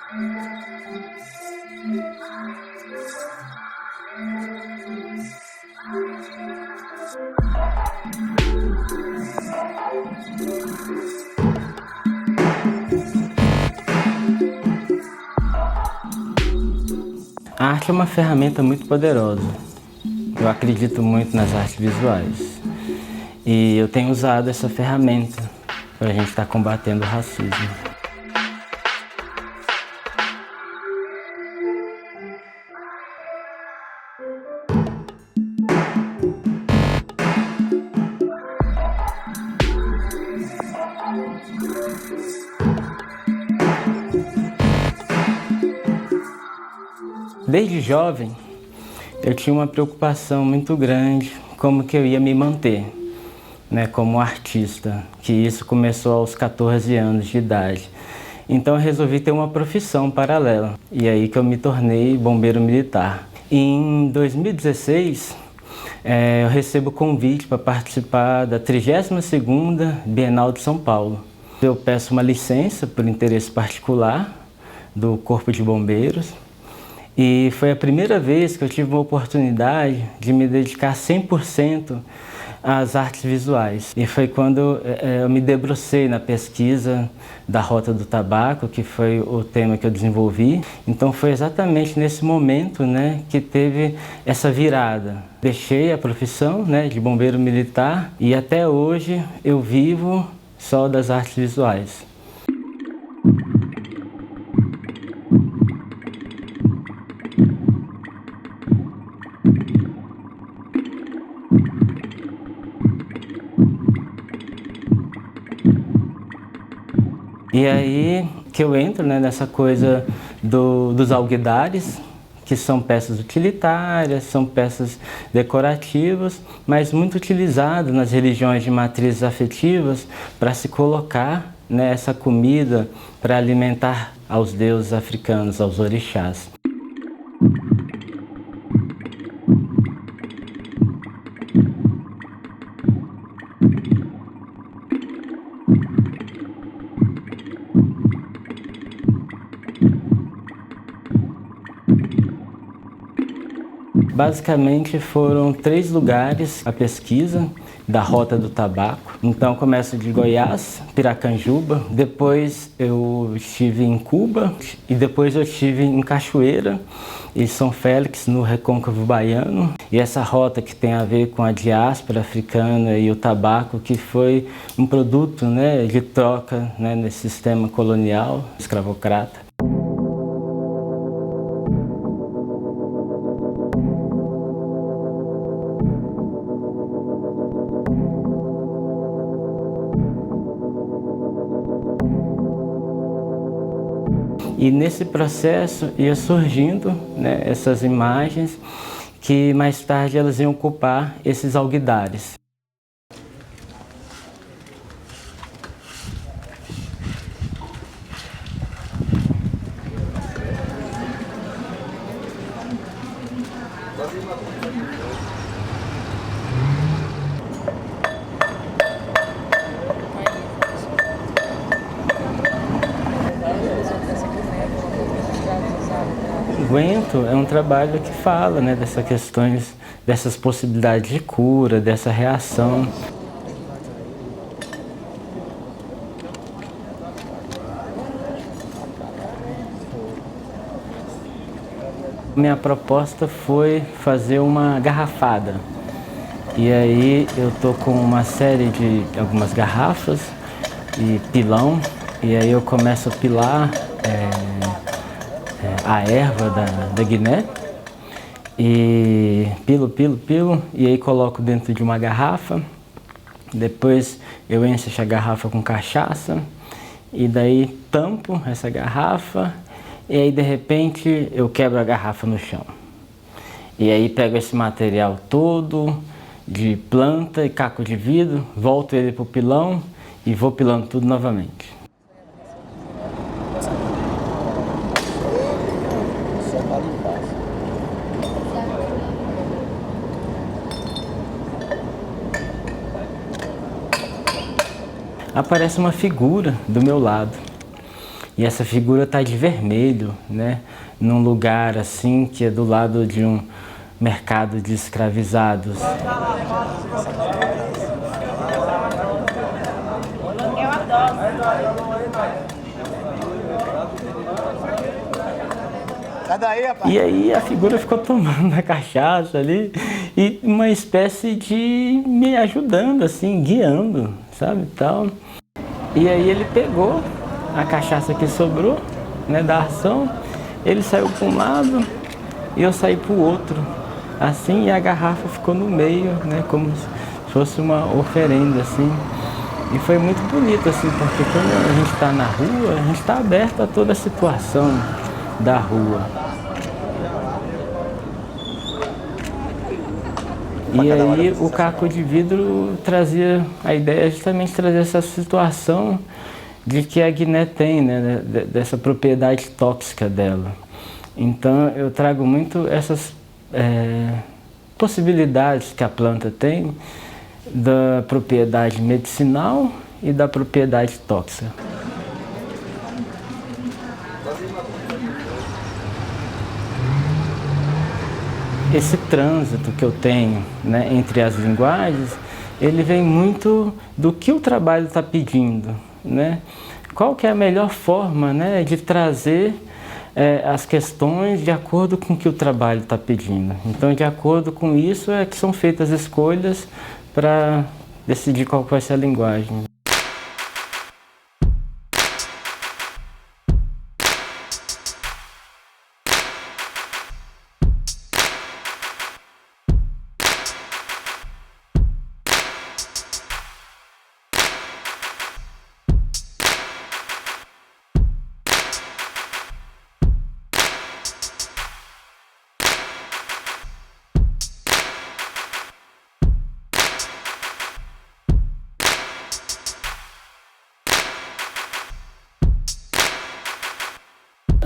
A arte é uma ferramenta muito poderosa. Eu acredito muito nas artes visuais. E eu tenho usado essa ferramenta para a gente estar combatendo o racismo. Desde jovem, eu tinha uma preocupação muito grande como que eu ia me manter, né, como artista, que isso começou aos 14 anos de idade. Então eu resolvi ter uma profissão paralela, e aí que eu me tornei bombeiro militar. Em 2016, eu recebo convite para participar da 32ª Bienal de São Paulo. Eu peço uma licença por interesse particular do Corpo de Bombeiros, e foi a primeira vez que eu tive uma oportunidade de me dedicar 100% às artes visuais. E foi quando eu me debrucei na pesquisa da Rota do Tabaco, que foi o tema que eu desenvolvi. Então foi exatamente nesse momento, né, que teve essa virada. Deixei a profissão, né, de bombeiro militar e até hoje eu vivo só das artes visuais. E aí que eu entro, né, nessa coisa dos alguidares, que são peças utilitárias, são peças decorativas, mas muito utilizadas nas religiões de matrizes afetivas para se colocar, né, essa comida para alimentar aos deuses africanos, aos orixás. Basicamente foram 3 lugares a pesquisa da Rota do Tabaco. Então começo de Goiás, Piracanjuba, depois eu estive em Cuba e depois eu estive em Cachoeira e São Félix, no Recôncavo Baiano. E essa rota que tem a ver com a diáspora africana e o tabaco, que foi um produto, né, de troca, né, nesse sistema colonial escravocrata. E nesse processo ia surgindo, né, essas imagens que mais tarde elas iam ocupar esses alguidares. O Ento é um trabalho que fala, né, dessas questões, dessas possibilidades de cura, dessa reação. Minha proposta foi fazer uma garrafada. E aí eu tô com uma série de algumas garrafas e pilão, e aí eu começo a pilar a erva da Guiné, e pilo, e aí coloco dentro de uma garrafa. Depois eu encho essa garrafa com cachaça, e daí tampo essa garrafa, e aí de repente eu quebro a garrafa no chão. E aí pego esse material todo de planta e caco de vidro, volto ele pro pilão e vou pilando tudo novamente. Aparece uma figura do meu lado. E essa figura está de vermelho, né? Num lugar assim que é do lado de um mercado de escravizados. E aí a figura ficou tomando a cachaça ali e uma espécie de me ajudando, assim, guiando, sabe, tal. E aí ele pegou a cachaça que sobrou, né, da ação, ele saiu para um lado e eu saí para o outro, assim, e a garrafa ficou no meio, né, como se fosse uma oferenda, assim. E foi muito bonito, assim, porque quando a gente está na rua, a gente está aberto a toda a situação da rua. E aí o caco de vidro trazia a ideia justamente de trazer essa situação de que a Guiné tem, né, dessa propriedade tóxica dela. Então eu trago muito essas possibilidades que a planta tem da propriedade medicinal e da propriedade tóxica. Esse trânsito que eu tenho, né, entre as linguagens, ele vem muito do que o trabalho está pedindo, né? Qual que é a melhor forma, né, de trazer as questões de acordo com o que o trabalho está pedindo. Então, de acordo com isso, é que são feitas escolhas para decidir qual vai ser a linguagem.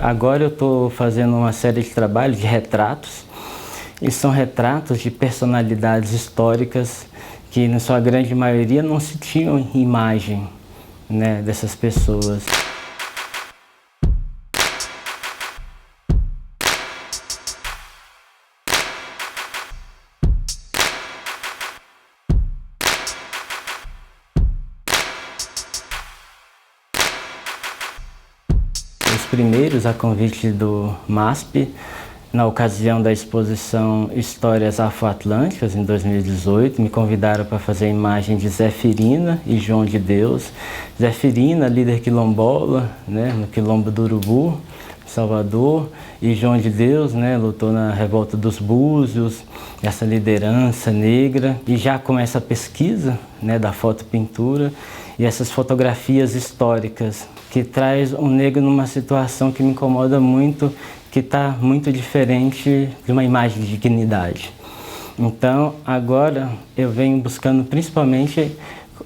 Agora eu estou fazendo uma série de trabalhos de retratos, e são retratos de personalidades históricas que, na sua grande maioria, não se tinham imagem, né, dessas pessoas. Os primeiros, a convite do MASP, na ocasião da exposição Histórias Afro-Atlânticas, em 2018, me convidaram para fazer a imagem de Zefirina e João de Deus. Zefirina, líder quilombola, né, no Quilombo do Urubu, Salvador, e João de Deus, né, lutou na Revolta dos Búzios, essa liderança negra, e já começa a pesquisa, né, da fotopintura e essas fotografias históricas, que traz um negro numa situação que me incomoda muito, que está muito diferente de uma imagem de dignidade. Então, agora eu venho buscando principalmente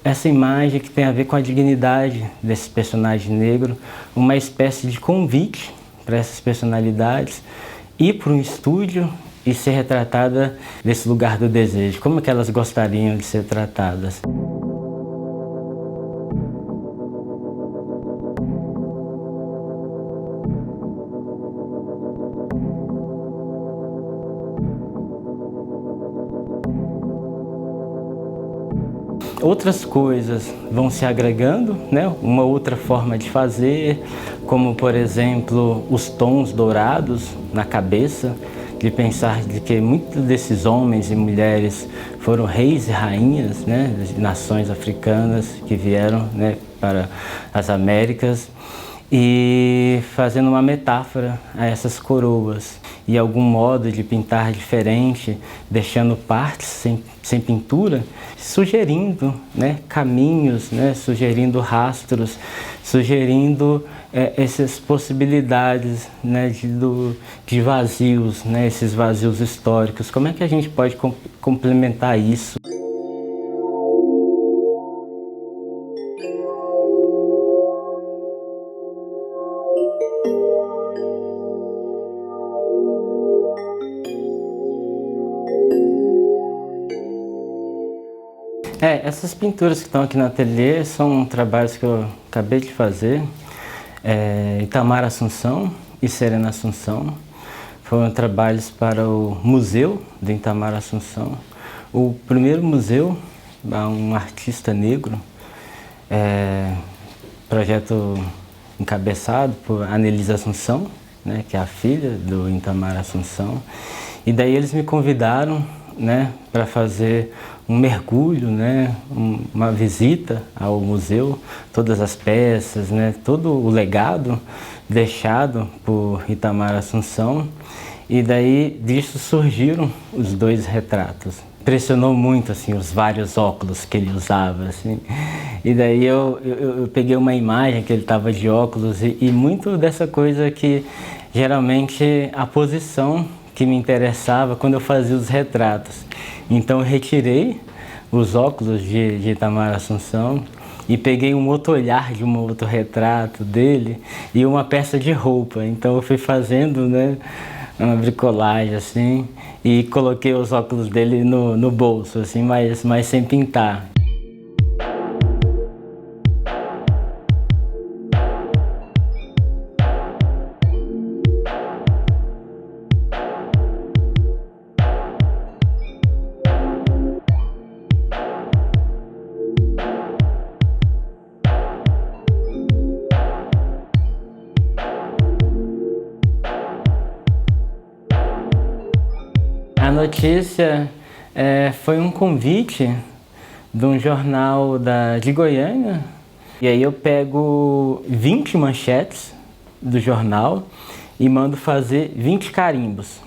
essa imagem que tem a ver com a dignidade desse personagem negro, uma espécie de convite para essas personalidades ir para um estúdio e ser retratada desse lugar do desejo. Como que elas gostariam de ser tratadas? Outras coisas vão se agregando, né? Uma outra forma de fazer, como por exemplo os tons dourados na cabeça, de pensar de que muitos desses homens e mulheres foram reis e rainhas, né, de nações africanas que vieram, né, para as Américas, e fazendo uma metáfora a essas coroas e algum modo de pintar diferente, deixando partes sem pintura, sugerindo, né, caminhos, né, sugerindo rastros, sugerindo essas possibilidades, né, de vazios, né, esses vazios históricos. Como é que a gente pode complementar isso? Essas pinturas que estão aqui no ateliê são trabalhos que eu acabei de fazer. Itamar Assunção e Serena Assunção. Foram trabalhos para o Museu de Itamar Assunção. O primeiro museu, um artista negro, projeto encabeçado por Anelisa Assunção, né, que é a filha do Itamar Assunção. E daí eles me convidaram, né, para fazer um mergulho, né, uma visita ao museu, todas as peças, né, todo o legado deixado por Itamar Assunção. E daí disso surgiram os 2 retratos. Impressionou muito assim, os vários óculos que ele usava. Assim. E daí eu peguei uma imagem que ele estava de óculos e muito dessa coisa que geralmente a posição que me interessava quando eu fazia os retratos. Então eu retirei os óculos de Itamar Assunção e peguei um outro olhar de um outro retrato dele e uma peça de roupa. Então eu fui fazendo, né, uma bricolagem assim e coloquei os óculos dele no bolso, assim, mas sem pintar. A notícia foi um convite de um jornal de Goiânia. E aí eu pego 20 manchetes do jornal e mando fazer 20 carimbos.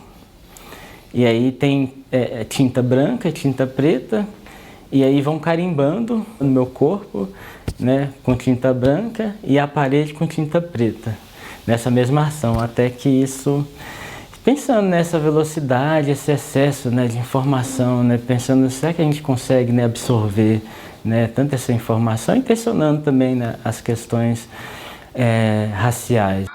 E aí tem tinta branca, tinta preta, e aí vão carimbando no meu corpo, né, com tinta branca e a parede com tinta preta, nessa mesma ação, até que isso... Pensando nessa velocidade, esse excesso, né, de informação, né, pensando, será que a gente consegue, né, absorver, né, tanta essa informação, e questionando também, né, as questões raciais.